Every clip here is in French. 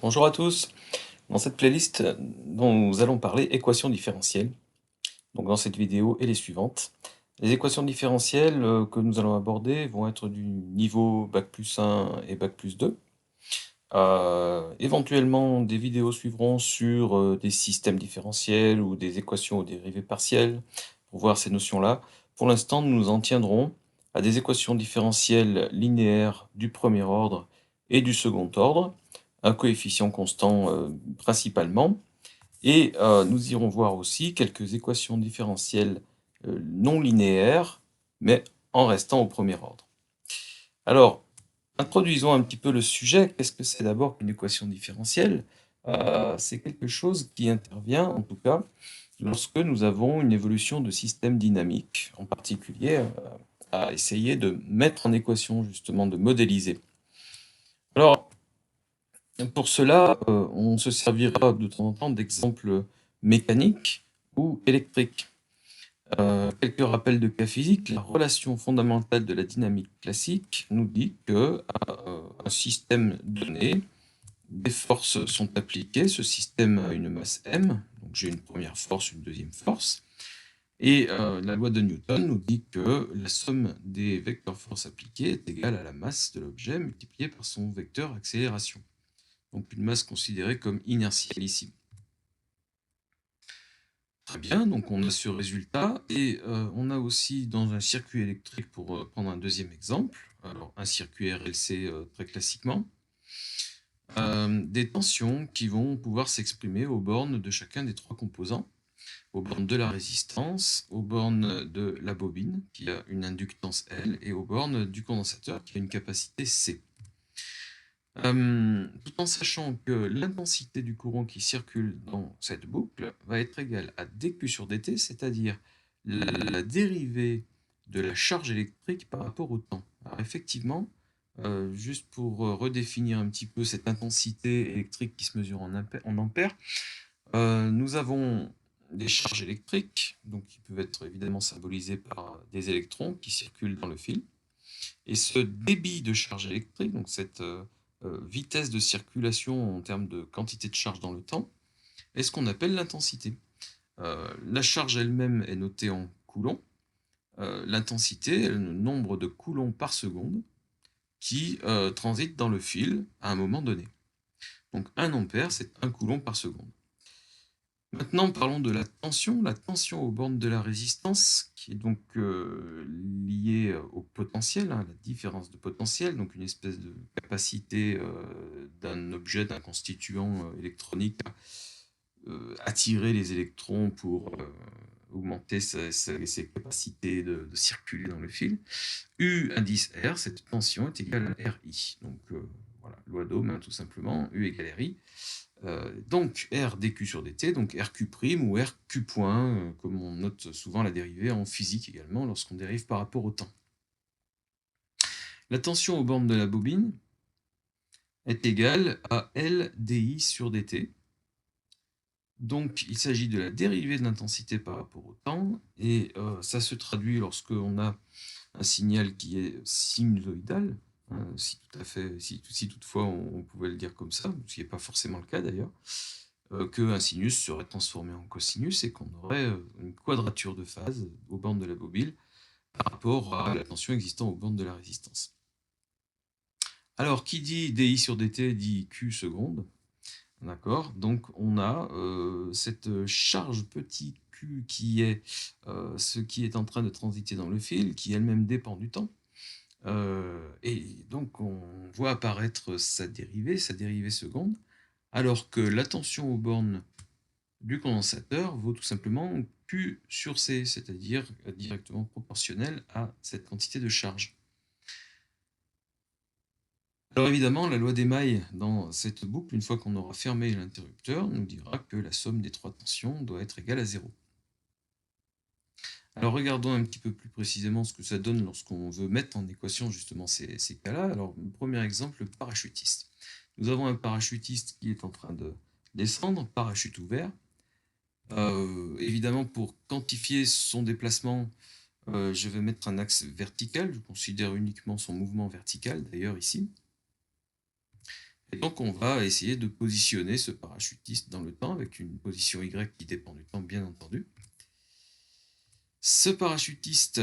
Bonjour à tous. Dans cette playlist, dont nous allons parler équations différentielles, donc dans cette vidéo et les suivantes. Les équations différentielles que nous allons aborder vont être du niveau bac+1 et bac+2. Éventuellement, des vidéos suivront sur des systèmes différentiels ou des équations aux dérivées partielles pour voir ces notions-là. Pour l'instant, nous nous en tiendrons à des équations différentielles linéaires du premier ordre et du second ordre, un coefficient constant principalement, et nous irons voir aussi quelques équations différentielles non linéaires, mais en restant au premier ordre. Alors, introduisons un petit peu le sujet. Qu'est-ce que c'est d'abord qu'une équation différentielle? C'est quelque chose qui intervient, en tout cas, lorsque nous avons une évolution de système dynamique, en particulier à essayer de mettre en équation, justement, de modéliser. Alors, pour cela, on se servira de temps en temps d'exemples mécaniques ou électriques. Quelques rappels de cas physique. La relation fondamentale de la dynamique classique nous dit que un système donné, des forces sont appliquées. Ce système a une masse m, donc j'ai une première force, une deuxième force. Et la loi de Newton nous dit que la somme des vecteurs force appliquées est égale à la masse de l'objet multipliée par son vecteur accélération. Donc une masse considérée comme inertielle ici. Très bien, donc on a ce résultat, et on a aussi dans un circuit électrique, pour prendre un deuxième exemple, alors un circuit RLC très classiquement, des tensions qui vont pouvoir s'exprimer aux bornes de chacun des trois composants, aux bornes de la résistance, aux bornes de la bobine, qui a une inductance L, et aux bornes du condensateur, qui a une capacité C. Tout en sachant que l'intensité du courant qui circule dans cette boucle va être égale à dQ sur dt, c'est-à-dire la dérivée de la charge électrique par rapport au temps. Alors effectivement, juste pour redéfinir un petit peu cette intensité électrique qui se mesure en ampères, nous avons des charges électriques, donc qui peuvent être évidemment symbolisées par des électrons qui circulent dans le fil. Et ce débit de charge électrique, donc cette vitesse de circulation en termes de quantité de charge dans le temps, est ce qu'on appelle l'intensité. La charge elle-même est notée en coulombs. L'intensité est le nombre de coulombs par seconde qui transite dans le fil à un moment donné. Donc 1 ampère, c'est 1 coulomb par seconde. Maintenant, parlons de la tension aux bornes de la résistance, qui est donc liée au potentiel, la différence de potentiel, donc une espèce de capacité d'un objet, d'un constituant électronique à attirer les électrons pour augmenter ses capacités de circuler dans le fil. U indice R, cette tension est égale à RI. Donc voilà, loi d'Ohm, tout simplement, U égale RI. Donc R dQ sur dt, donc RQ' ou RQ point, comme on note souvent la dérivée en physique également, lorsqu'on dérive par rapport au temps. La tension aux bornes de la bobine est égale à L dI sur dt. Donc il s'agit de la dérivée de l'intensité par rapport au temps, et ça se traduit lorsqu'on a un signal qui est sinusoïdal, si toutefois on pouvait le dire comme ça, ce qui n'est pas forcément le cas d'ailleurs, qu'un sinus serait transformé en cosinus et qu'on aurait une quadrature de phase aux bornes de la bobine par rapport à la tension existant aux bornes de la résistance. Alors, qui dit dI sur dt dit Q seconde, d'accord? Donc on a cette charge petit q qui est ce qui est en train de transiter dans le fil, qui elle-même dépend du temps. Et donc on voit apparaître sa dérivée seconde, alors que la tension aux bornes du condensateur vaut tout simplement Q sur C, c'est-à-dire directement proportionnel à cette quantité de charge. Alors évidemment, la loi d'émail dans cette boucle, une fois qu'on aura fermé l'interrupteur, nous dira que la somme des trois tensions doit être égale à 0. Alors regardons un petit peu plus précisément ce que ça donne lorsqu'on veut mettre en équation justement ces cas-là. Alors, le premier exemple, le parachutiste. Nous avons un parachutiste qui est en train de descendre, parachute ouvert. Évidemment, pour quantifier son déplacement, je vais mettre un axe vertical. Je considère uniquement son mouvement vertical, d'ailleurs, ici. Et donc on va essayer de positionner ce parachutiste dans le temps avec une position Y qui dépend du temps, bien entendu. Ce parachutiste,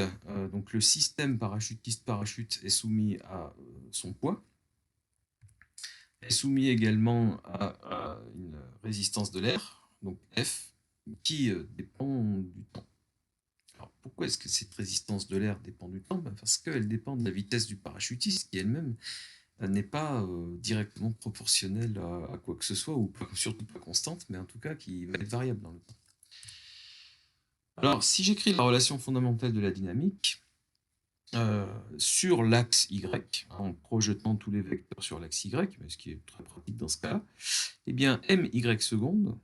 donc le système parachutiste-parachute est soumis à son poids, est soumis également à une résistance de l'air, donc F, qui dépend du temps. Alors pourquoi est-ce que cette résistance de l'air dépend du temps? Parce qu'elle dépend de la vitesse du parachutiste qui elle-même n'est pas directement proportionnelle à quoi que ce soit, ou surtout pas constante, mais en tout cas qui va être variable dans le temps. Alors si j'écris la relation fondamentale de la dynamique, sur l'axe Y, en projetant tous les vecteurs sur l'axe Y, mais ce qui est très pratique dans ce cas-là, eh bien my secondes,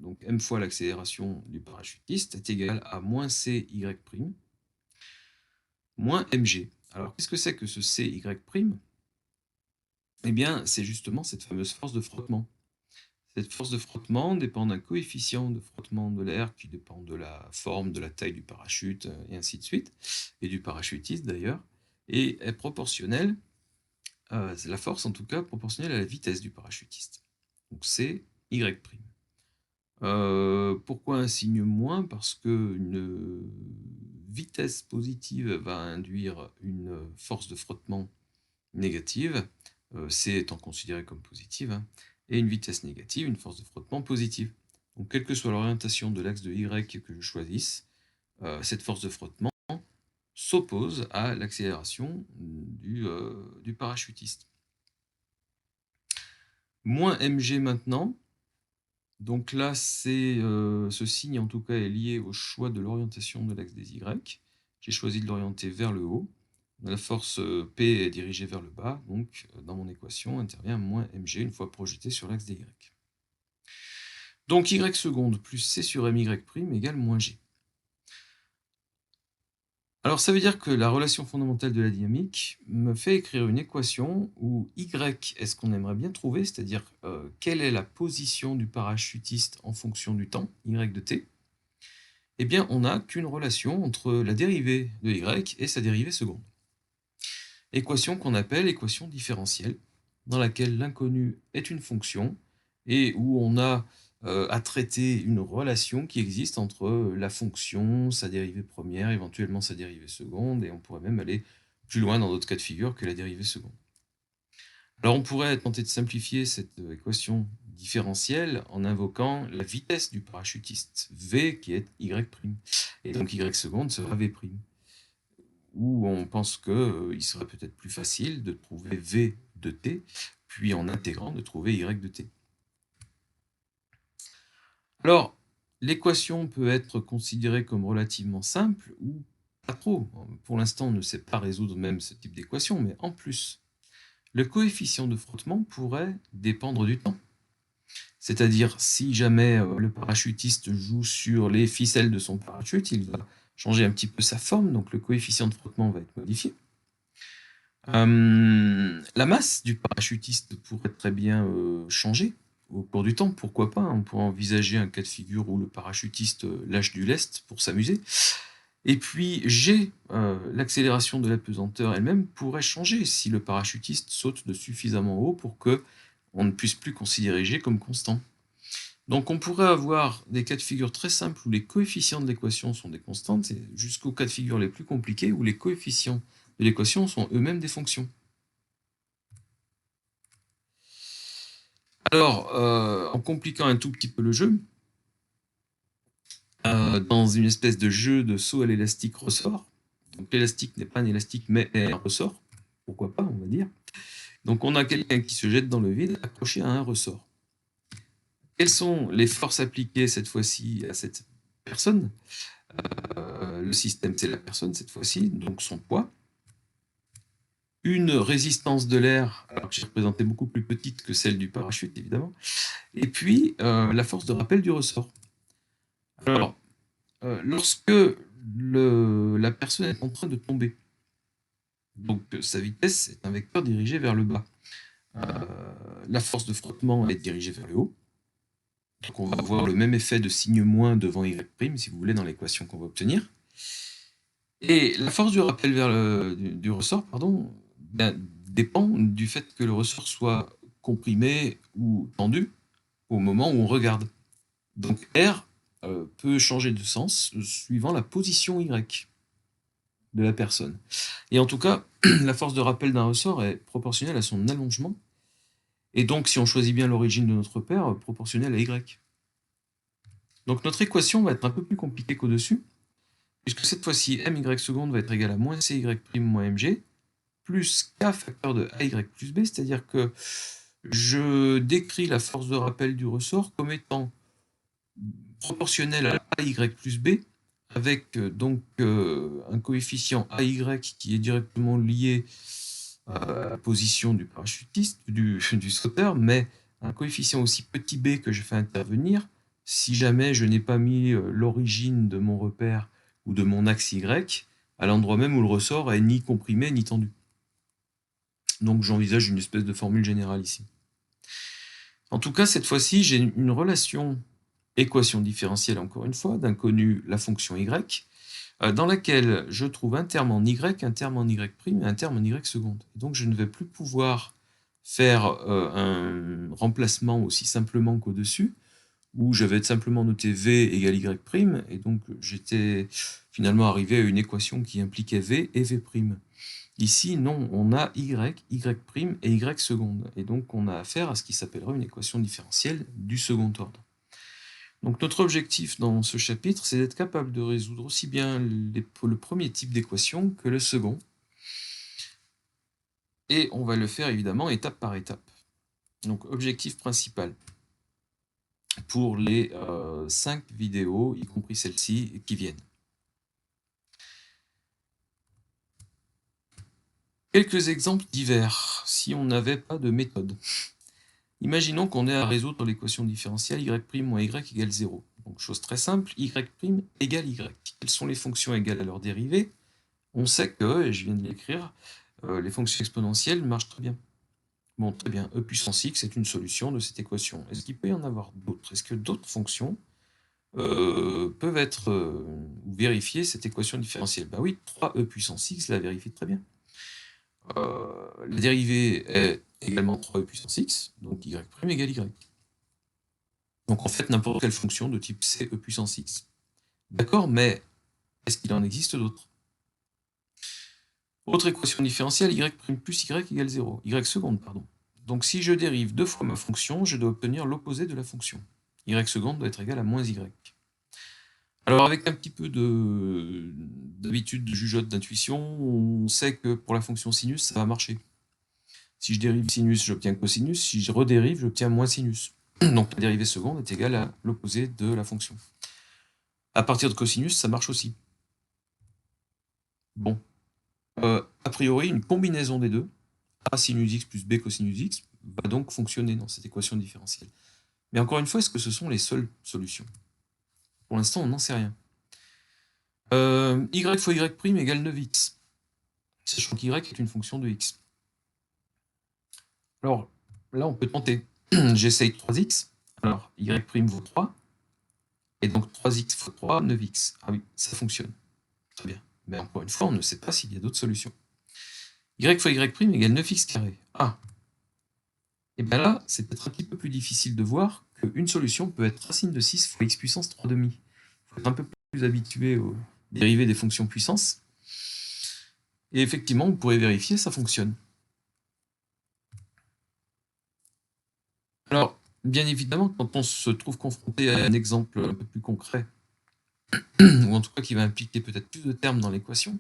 donc m fois l'accélération du parachutiste, est égal à moins cy' moins mg. Alors qu'est-ce que c'est que ce cy'? Eh bien c'est justement cette fameuse force de frottement. Cette force de frottement dépend d'un coefficient de frottement de l'air qui dépend de la forme, de la taille du parachute, et ainsi de suite, et du parachutiste d'ailleurs, et est proportionnelle, la force en tout cas, proportionnelle à la vitesse du parachutiste. Donc c'est Y'. Pourquoi un signe moins? Parce qu'une vitesse positive va induire une force de frottement négative, C étant considérée comme positive, hein, et une vitesse négative, une force de frottement positive. Donc quelle que soit l'orientation de l'axe de Y que je choisisse, cette force de frottement s'oppose à l'accélération du parachutiste. Moins mg maintenant, donc là ce signe en tout cas est lié au choix de l'orientation de l'axe des Y. J'ai choisi de l'orienter vers le haut. La force P est dirigée vers le bas, donc dans mon équation intervient moins mg une fois projeté sur l'axe des Y. Donc Y seconde plus C sur MY' égale moins G. Alors ça veut dire que la relation fondamentale de la dynamique me fait écrire une équation où Y est ce qu'on aimerait bien trouver, c'est-à-dire quelle est la position du parachutiste en fonction du temps, Y de t. Eh bien on n'a qu'une relation entre la dérivée de Y et sa dérivée seconde. Équation qu'on appelle équation différentielle, dans laquelle l'inconnu est une fonction, et où on a à traiter une relation qui existe entre la fonction, sa dérivée première, éventuellement sa dérivée seconde, et on pourrait même aller plus loin dans d'autres cas de figure que la dérivée seconde. Alors on pourrait tenter de simplifier cette équation différentielle en invoquant la vitesse du parachutiste, V qui est Y', et donc Y seconde sera V'. Où on pense qu'il serait peut-être plus facile de trouver V de t, puis en intégrant de trouver Y de t. Alors, l'équation peut être considérée comme relativement simple ou pas trop. Pour l'instant, on ne sait pas résoudre même ce type d'équation, mais en plus, le coefficient de frottement pourrait dépendre du temps. C'est-à-dire, si jamais le parachutiste joue sur les ficelles de son parachute, il va changer un petit peu sa forme, donc le coefficient de frottement va être modifié. La masse du parachutiste pourrait très bien changer au cours du temps, pourquoi pas, on pourrait envisager un cas de figure où le parachutiste lâche du lest pour s'amuser. Et puis G, l'accélération de la pesanteur elle-même pourrait changer si le parachutiste saute de suffisamment haut pour qu'on ne puisse plus considérer G comme constant. Donc on pourrait avoir des cas de figure très simples où les coefficients de l'équation sont des constantes, jusqu'aux cas de figure les plus compliqués où les coefficients de l'équation sont eux-mêmes des fonctions. Alors, en compliquant un tout petit peu le jeu, dans une espèce de jeu de saut à l'élastique ressort, donc l'élastique n'est pas un élastique mais un ressort, pourquoi pas on va dire, donc on a quelqu'un qui se jette dans le vide accroché à un ressort. Quelles sont les forces appliquées cette fois-ci à cette personne? Le système c'est la personne cette fois-ci, donc son poids. Une résistance de l'air, alors que j'ai représenté beaucoup plus petite que celle du parachute évidemment, et puis la force de rappel du ressort. Alors, lorsque la personne est en train de tomber, donc sa vitesse est un vecteur dirigé vers le bas, la force de frottement est dirigée vers le haut, donc on va avoir le même effet de signe moins devant Y', si vous voulez, dans l'équation qu'on va obtenir. Et la force du rappel vers du ressort, pardon, dépend du fait que le ressort soit comprimé ou tendu au moment où on regarde. Donc R peut changer de sens suivant la position Y de la personne. Et en tout cas, la force de rappel d'un ressort est proportionnelle à son allongement, et donc si on choisit bien l'origine de notre repère, proportionnelle à Y. Donc notre équation va être un peu plus compliquée qu'au-dessus, puisque cette fois-ci, my seconde va être égal à moins cy prime moins mg, plus k facteur de ay plus b, c'est-à-dire que je décris la force de rappel du ressort comme étant proportionnelle à ay plus b, avec donc un coefficient ay qui est directement lié à la position du parachutiste, du sauteur, mais un coefficient aussi petit b que je fais intervenir si jamais je n'ai pas mis l'origine de mon repère ou de mon axe y à l'endroit même où le ressort est ni comprimé ni tendu. Donc j'envisage une espèce de formule générale ici. En tout cas, cette fois-ci, j'ai une relation équation différentielle, encore une fois, d'inconnu la fonction y, dans laquelle je trouve un terme en y, un terme en y' et un terme en y seconde. Et donc je ne vais plus pouvoir faire un remplacement aussi simplement qu'au-dessus, où je vais simplement noter v égale y', et donc j'étais finalement arrivé à une équation qui impliquait v et v'. Ici, non, on a y, y' et y seconde, et donc on a affaire à ce qui s'appellera une équation différentielle du second ordre. Donc notre objectif dans ce chapitre, c'est d'être capable de résoudre aussi bien le premier type d'équation que le second, et on va le faire évidemment étape par étape. Donc objectif principal pour les 5 vidéos, y compris celle-ci, qui viennent. Quelques exemples divers, si on n'avait pas de méthode. Imaginons qu'on ait à résoudre l'équation différentielle y' moins y égale 0. Donc chose très simple, y' égale y. Quelles sont les fonctions égales à leur dérivée? On sait que, et je viens de l'écrire, les fonctions exponentielles marchent très bien. Bon, très bien, e puissance x est une solution de cette équation. Est-ce qu'il peut y en avoir d'autres? Est-ce que d'autres fonctions peuvent être vérifier cette équation différentielle? Ben oui, 3e puissance x la vérifie très bien. La dérivée est également 3e puissance x, donc y' égale y. Donc en fait, n'importe quelle fonction de type c e puissance x. D'accord, mais est-ce qu'il en existe d'autres? Autre équation différentielle, y' plus y égale 0, y seconde, pardon. Donc si je dérive 2 fois ma fonction, je dois obtenir l'opposé de la fonction. Y seconde doit être égal à moins y. Alors avec un petit peu d'habitude, de jugeote, d'intuition, on sait que pour la fonction sinus, ça va marcher. Si je dérive sinus, j'obtiens cosinus. Si je redérive, j'obtiens moins sinus. Donc la dérivée seconde est égale à l'opposé de la fonction. À partir de cosinus, ça marche aussi. Bon. A priori, une combinaison des deux, a sinus x plus b cosinus x, va donc fonctionner dans cette équation différentielle. Mais encore une fois, est-ce que ce sont les seules solutions? Pour l'instant, on n'en sait rien. Y fois y' égale 9x, sachant qu'y est une fonction de x. Alors, là, on peut tenter. J'essaye 3x, alors y' vaut 3, et donc 3x fois 3, 9x. Ah oui, ça fonctionne. Très bien. Mais encore une fois, on ne sait pas s'il y a d'autres solutions. Y fois y' égale 9x carré. Ah. Et bien là, c'est peut-être un petit peu plus difficile de voir qu'une solution peut être racine de 6 fois x puissance 3 demi. Il faut être un peu plus habitué aux dérivées des fonctions puissance. Et effectivement, on pourrait vérifier, ça fonctionne. Alors, bien évidemment, quand on se trouve confronté à un exemple un peu plus concret, ou en tout cas qui va impliquer peut-être plus de termes dans l'équation,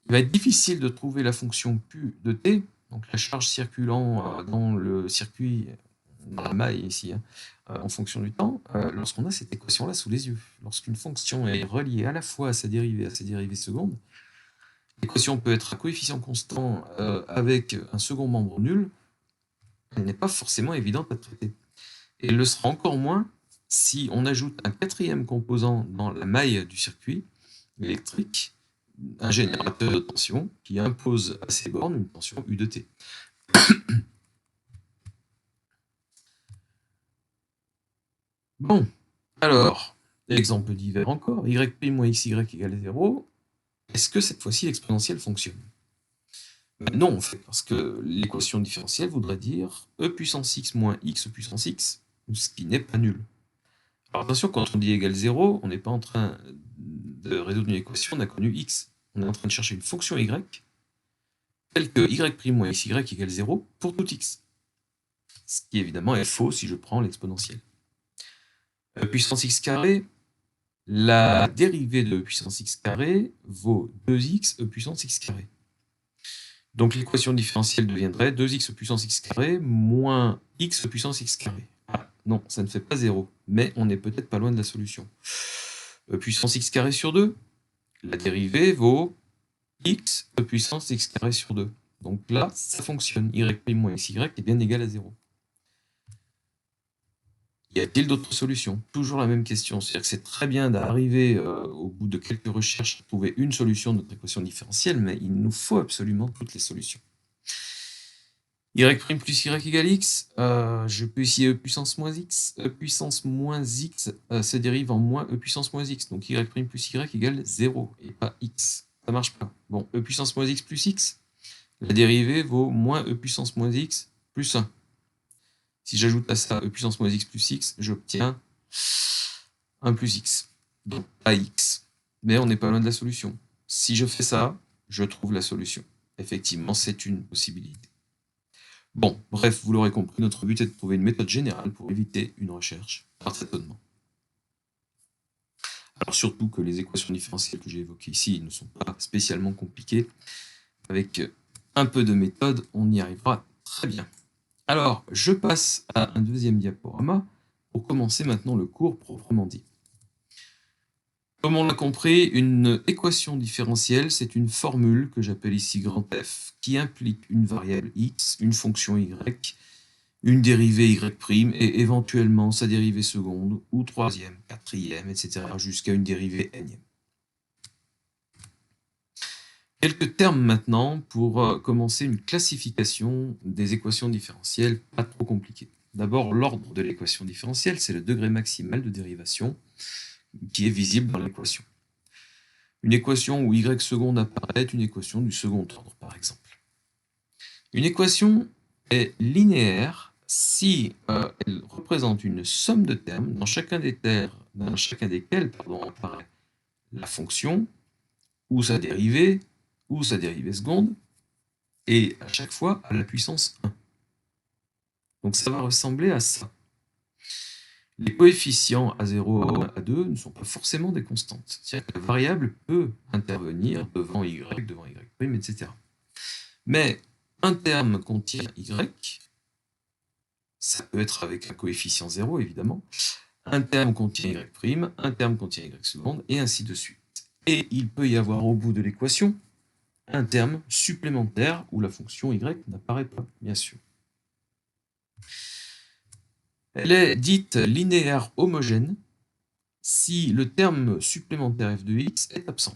il va être difficile de trouver la fonction Q de t, donc la charge circulant dans le circuit, dans la maille ici, en fonction du temps, lorsqu'on a cette équation-là sous les yeux. Lorsqu'une fonction est reliée à la fois à sa dérivée seconde, l'équation peut être à coefficient constant avec un second membre nul, elle n'est pas forcément évidente à traiter. Et elle le sera encore moins si on ajoute un 4e composant dans la maille du circuit électrique, un générateur de tension qui impose à ses bornes une tension U de T. Bon, alors, exemple divers encore, y' moins xy égale 0, est-ce que cette fois-ci l'exponentielle fonctionne? Non, en fait, parce que l'équation différentielle voudrait dire e puissance x moins x puissance x, ce qui n'est pas nul. Alors attention, quand on dit égal 0, on n'est pas en train de résoudre une équation, on a connu x. On est en train de chercher une fonction y, telle que y' moins xy égale 0 pour tout x. Ce qui évidemment est faux si je prends l'exponentielle. E puissance x carré, la dérivée de e puissance x carré vaut 2x e puissance x carré. Donc l'équation différentielle deviendrait 2x puissance x carré moins x puissance x carré. Ah, non, ça ne fait pas 0, mais on n'est peut-être pas loin de la solution. Puissance x carré sur 2, la dérivée vaut x puissance x carré sur 2. Donc là, ça fonctionne. Y' moins xy est bien égal à 0. Y a-t-il d'autres solutions? Toujours la même question. C'est-à-dire que c'est très bien d'arriver au bout de quelques recherches à trouver une solution de notre équation différentielle, mais il nous faut absolument toutes les solutions. Y' plus y égale x, je peux ici e puissance moins x. E puissance moins x se dérive en moins e puissance moins x. Donc y' plus y égale 0 et pas x. Ça marche pas. Bon, e puissance moins x plus x, la dérivée vaut moins e puissance moins x plus 1. Si j'ajoute à ça e puissance moins x plus x, j'obtiens 1 plus x. Donc pas x. Mais on n'est pas loin de la solution. Si je fais ça, je trouve la solution. Effectivement, c'est une possibilité. Bon, bref, vous l'aurez compris, notre but est de trouver une méthode générale pour éviter une recherche par tâtonnement. Alors surtout que les équations différentielles que j'ai évoquées ici ne sont pas spécialement compliquées. Avec un peu de méthode, on y arrivera très bien. Alors, je passe à un deuxième diaporama pour commencer maintenant le cours proprement dit. Comme on l'a compris, une équation différentielle, c'est une formule que j'appelle ici grand F, qui implique une variable x, une fonction y, une dérivée y', et éventuellement sa dérivée seconde, ou troisième, quatrième, etc., jusqu'à une dérivée nème. Quelques termes maintenant pour commencer une classification des équations différentielles pas trop compliquées. D'abord, l'ordre de l'équation différentielle, c'est le degré maximal de dérivation qui est visible dans l'équation. Une équation où y seconde apparaît est une équation du second ordre, par exemple. Une équation est linéaire si elle représente une somme de termes dans chacun desquels apparaît la fonction, ou sa dérivée seconde, et à chaque fois à la puissance 1. Donc ça va ressembler à ça. Les coefficients A0, A1, A2 ne sont pas forcément des constantes. C'est-à-dire que la variable peut intervenir devant y, etc. Mais un terme contient y, ça peut être avec un coefficient 0 évidemment, un terme contient y', un terme contient y seconde, et ainsi de suite. Et il peut y avoir au bout de l'équation un terme supplémentaire où la fonction y n'apparaît pas, bien sûr. Elle est dite linéaire homogène si le terme supplémentaire f de x est absent,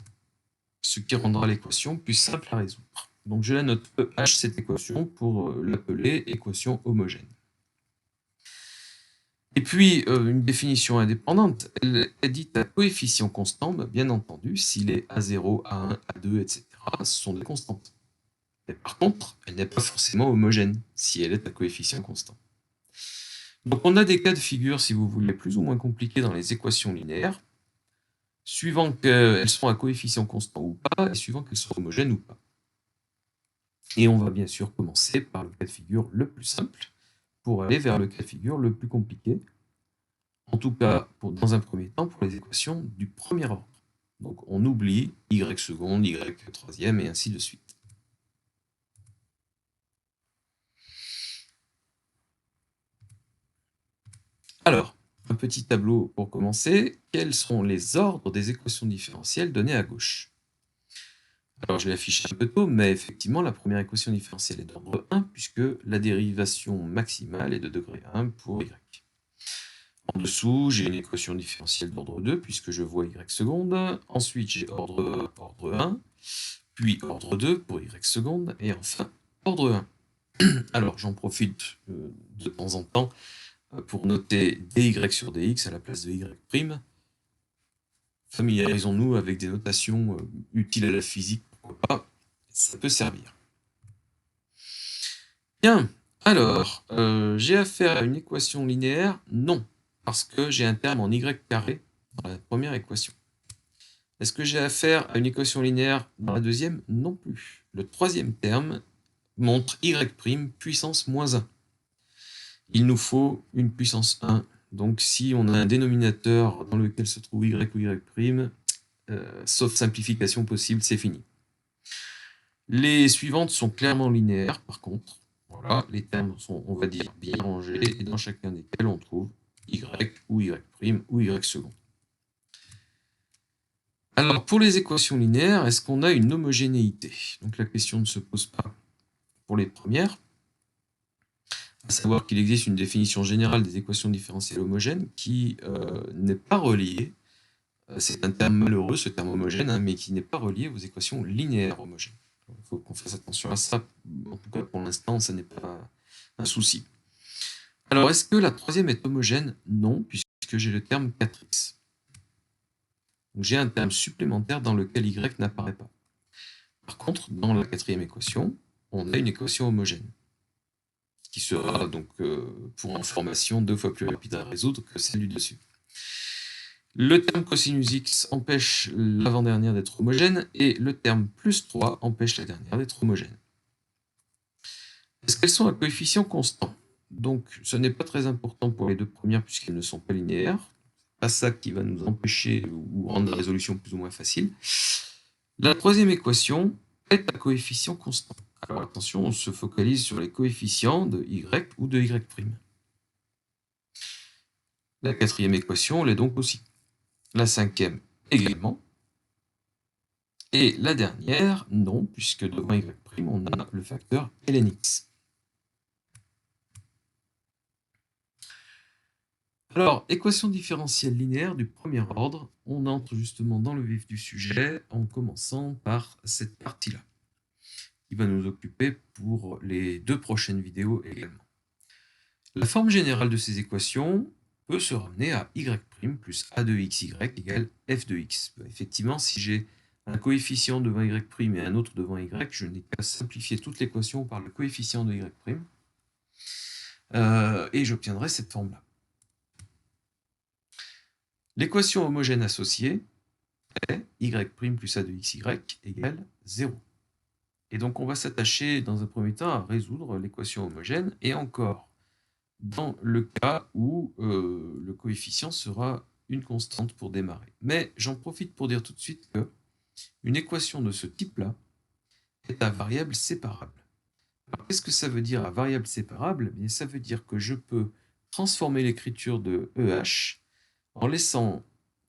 ce qui rendra l'équation plus simple à résoudre. Donc je la note EH cette équation pour l'appeler équation homogène. Et puis une définition indépendante, elle est dite à coefficient constant, bien entendu, si les A0, A1, A2, etc. sont des constantes. Mais par contre, elle n'est pas forcément homogène si elle est à coefficient constant. Donc on a des cas de figure, si vous voulez, plus ou moins compliqués dans les équations linéaires, suivant qu'elles sont à coefficient constant ou pas, et suivant qu'elles sont homogènes ou pas. Et on va bien sûr commencer par le cas de figure le plus simple, pour aller vers le cas de figure le plus compliqué, en tout cas, dans un premier temps, pour les équations du premier ordre. Donc on oublie y seconde, y troisième, et ainsi de suite. Alors, un petit tableau pour commencer. Quels sont les ordres des équations différentielles données à gauche? Alors je l'ai affiché un peu tôt, mais effectivement, la première équation différentielle est d'ordre 1, puisque la dérivation maximale est de degré 1 pour y. En dessous, j'ai une équation différentielle d'ordre 2, puisque je vois y seconde. Ensuite, j'ai ordre 1, puis ordre 2 pour y seconde, et enfin, ordre 1. Alors, j'en profite de temps en temps pour noter dy sur dx à la place de y'. Familiarisons-nous avec des notations utiles à la physique, pourquoi pas, ça peut servir. Bien, alors, j'ai affaire à une équation linéaire? Non, parce que j'ai un terme en y carré dans la première équation. Est-ce que j'ai affaire à une équation linéaire dans la deuxième? Non plus. Le troisième terme montre y' puissance moins 1. Il nous faut une puissance 1. Donc si on a un dénominateur dans lequel se trouve y ou y', sauf simplification possible, c'est fini. Les suivantes sont clairement linéaires, par contre. Voilà, les termes sont, on va dire, bien rangés, et dans chacun desquels on trouve y ou y' ou y second. Alors, pour les équations linéaires, est-ce qu'on a une homogénéité? Donc la question ne se pose pas pour les premières, à savoir qu'il existe une définition générale des équations différentielles homogènes qui n'est pas reliée, c'est un terme malheureux, ce terme homogène, hein, mais qui n'est pas relié aux équations linéaires homogènes. Il faut qu'on fasse attention à ça, en tout cas pour l'instant, ça n'est pas un souci. Alors, est-ce que la troisième est homogène? Non, puisque j'ai le terme 4x. Donc j'ai un terme supplémentaire dans lequel y n'apparaît pas. Par contre, dans la quatrième équation, on a une équation homogène, qui sera donc, pour information, 2 fois plus rapide à résoudre que celle du dessus. Le terme cosinus x empêche l'avant-dernière d'être homogène, et le terme plus 3 empêche la dernière d'être homogène. Est-ce qu'elles sont à coefficient constant? Donc, ce n'est pas très important pour les deux premières, puisqu'elles ne sont pas linéaires. Pas ça qui va nous empêcher ou rendre la résolution plus ou moins facile. La troisième équation est à coefficient constant. Alors attention, on se focalise sur les coefficients de y ou de y'. La quatrième équation l'est donc aussi. La cinquième également. Et la dernière, non, puisque devant y', on a le facteur ln x. Alors, équation différentielle linéaire du premier ordre, on entre justement dans le vif du sujet en commençant par cette partie-là, qui va nous occuper pour les 2 prochaines vidéos également. La forme générale de ces équations peut se ramener à y' plus a de xy égale f de x. Effectivement, si j'ai un coefficient devant y' et un autre devant y, je n'ai qu'à simplifier toute l'équation par le coefficient de y', et j'obtiendrai cette forme-là. L'équation homogène associée est y' plus a de xy égale 0. Et donc on va s'attacher dans un premier temps à résoudre l'équation homogène, et encore dans le cas où le coefficient sera une constante pour démarrer. Mais j'en profite pour dire tout de suite que une équation de ce type-là est à variable séparable. Alors qu'est-ce que ça veut dire à variable séparable? Eh bien, ça veut dire que je peux transformer l'écriture de EH en laissant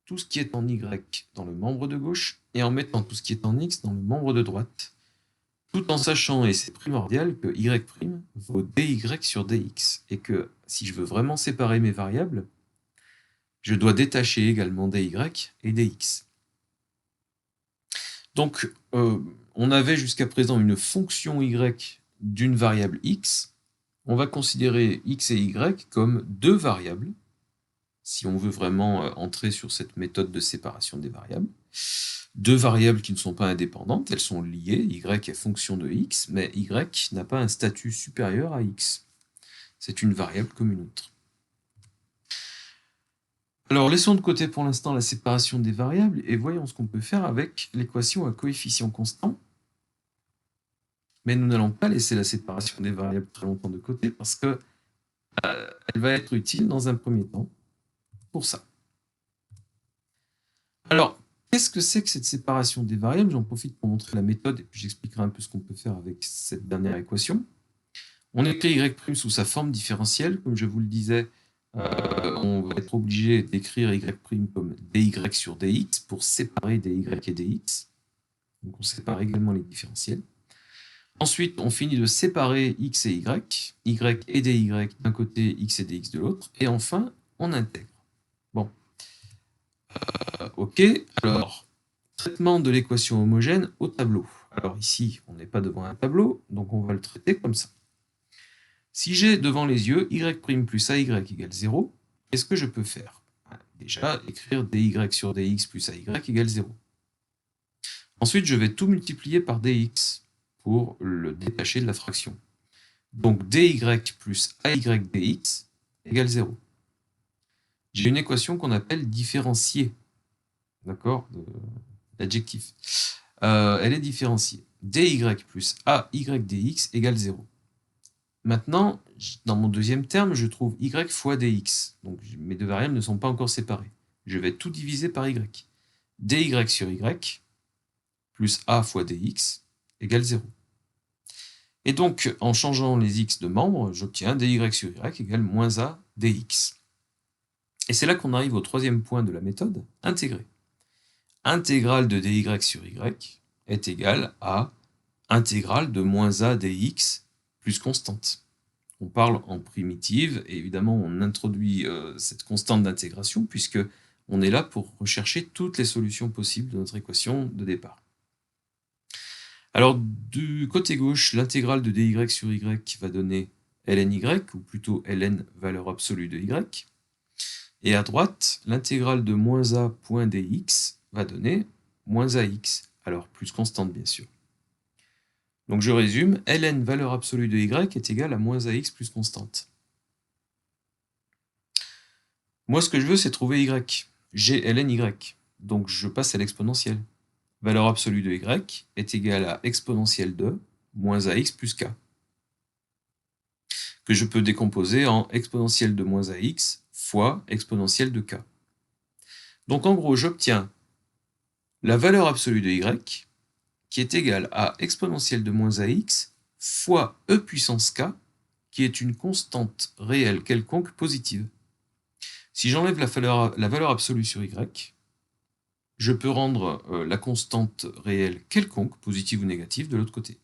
tout ce qui est en Y dans le membre de gauche et en mettant tout ce qui est en X dans le membre de droite, tout en sachant, et c'est primordial, que Y' vaut dy sur dx, et que si je veux vraiment séparer mes variables, je dois détacher également dy et dx. Donc, on avait jusqu'à présent une fonction y d'une variable x. On va considérer x et y comme deux variables, si on veut vraiment entrer sur cette méthode de séparation des variables. Deux variables qui ne sont pas indépendantes, elles sont liées, y est fonction de x, mais y n'a pas un statut supérieur à x. C'est une variable comme une autre. Alors, laissons de côté pour l'instant la séparation des variables et voyons ce qu'on peut faire avec l'équation à coefficient constant. Mais nous n'allons pas laisser la séparation des variables très longtemps de côté parce que elle va être utile dans un premier temps pour ça. Alors, qu'est-ce que c'est que cette séparation des variables? J'en profite pour montrer la méthode et puis j'expliquerai un peu ce qu'on peut faire avec cette dernière équation. On écrit y' sous sa forme différentielle, comme je vous le disais. On va être obligé d'écrire y' comme dy sur dx pour séparer dy et dx. Donc on sépare également les différentiels. Ensuite, on finit de séparer x et y et dy d'un côté, x et dx de l'autre. Et enfin, on intègre. Bon. Ok, alors, traitement de l'équation homogène au tableau. Alors ici, on n'est pas devant un tableau, donc on va le traiter comme ça. Si j'ai devant les yeux y' plus ay égale 0, qu'est-ce que je peux faire? Déjà, écrire dy sur dx plus ay égale 0. Ensuite, je vais tout multiplier par dx pour le détacher de la fraction. Donc dy plus ay dx égale 0. J'ai une équation qu'on appelle différenciée, d'accord, d'adjectif. Elle est différenciée. dy plus ay dx égale 0. Maintenant, dans mon deuxième terme, je trouve y fois dx. Donc mes deux variables ne sont pas encore séparées. Je vais tout diviser par y. dy sur y plus a fois dx égale 0. Et donc, en changeant les x de membres, j'obtiens dy sur y égale moins a dx. Et c'est là qu'on arrive au troisième point de la méthode, intégrer. Intégrale de dy sur y est égale à intégrale de moins a dx plus constante. On parle en primitive, et évidemment on introduit cette constante d'intégration, puisque on est là pour rechercher toutes les solutions possibles de notre équation de départ. Alors, du côté gauche, l'intégrale de dy sur y va donner ln y, ou plutôt ln valeur absolue de y. Et à droite, l'intégrale de moins a point dx va donner moins ax, alors plus constante bien sûr. Donc je résume, ln valeur absolue de y est égale à moins ax plus constante. Moi ce que je veux c'est trouver y. J'ai ln y, donc je passe à l'exponentielle. Valeur absolue de y est égale à exponentielle de moins ax plus k, que je peux décomposer en exponentielle de moins ax fois exponentielle de k. Donc en gros, j'obtiens la valeur absolue de y qui est égale à exponentielle de moins ax fois e puissance k, qui est une constante réelle quelconque positive. Si j'enlève la valeur absolue sur y, je peux rendre la constante réelle quelconque, positive ou négative, de l'autre côté.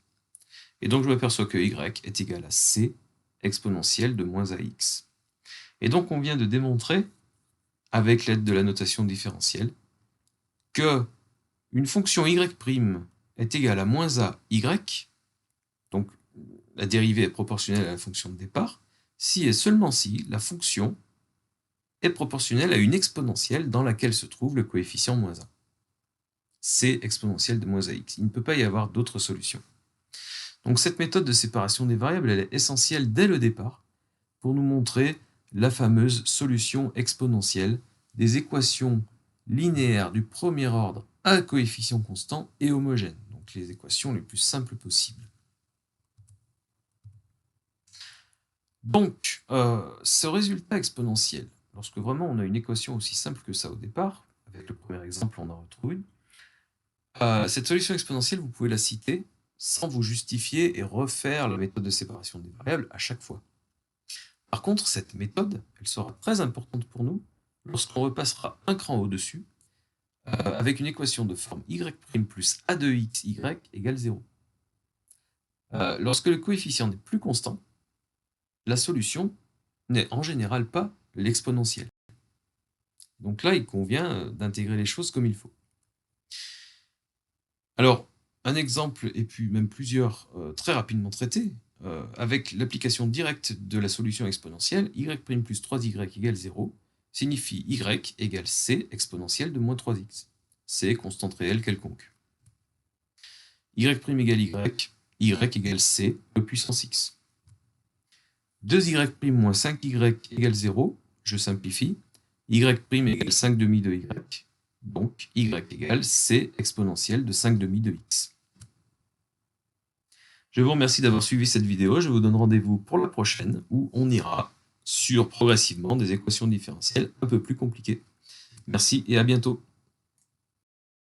Et donc je m'aperçois que y est égal à c exponentielle de moins ax. Et donc on vient de démontrer, avec l'aide de la notation différentielle, que une fonction y' est égale à moins a y, donc la dérivée est proportionnelle à la fonction de départ, si et seulement si la fonction est proportionnelle à une exponentielle dans laquelle se trouve le coefficient moins 1. C exponentielle de moins ax. Il ne peut pas y avoir d'autre solution. Donc cette méthode de séparation des variables, elle est essentielle dès le départ pour nous montrer la fameuse solution exponentielle des équations linéaires du premier ordre à coefficient constant et homogène, donc les équations les plus simples possibles. Donc, ce résultat exponentiel, lorsque vraiment on a une équation aussi simple que ça au départ, avec le premier exemple on en retrouve une, cette solution exponentielle, vous pouvez la citer sans vous justifier et refaire la méthode de séparation des variables à chaque fois. Par contre, cette méthode, elle sera très importante pour nous lorsqu'on repassera un cran au-dessus avec une équation de forme y' plus a de x y égale 0. Lorsque le coefficient n'est plus constant, la solution n'est en général pas l'exponentielle. Donc là, il convient d'intégrer les choses comme il faut. Alors, un exemple, et puis même plusieurs très rapidement traités, avec l'application directe de la solution exponentielle, y' plus 3y égale 0, signifie y égale c exponentielle de moins 3x. C, constante réelle quelconque. Y' égale y égale c, e puissance x. 2y' moins 5y égale 0, je simplifie, y' égale 5 demi de y, donc y égale c exponentielle de 5 demi de x. Je vous remercie d'avoir suivi cette vidéo, je vous donne rendez-vous pour la prochaine, où on ira sur progressivement des équations différentielles un peu plus compliquées. Merci et à bientôt.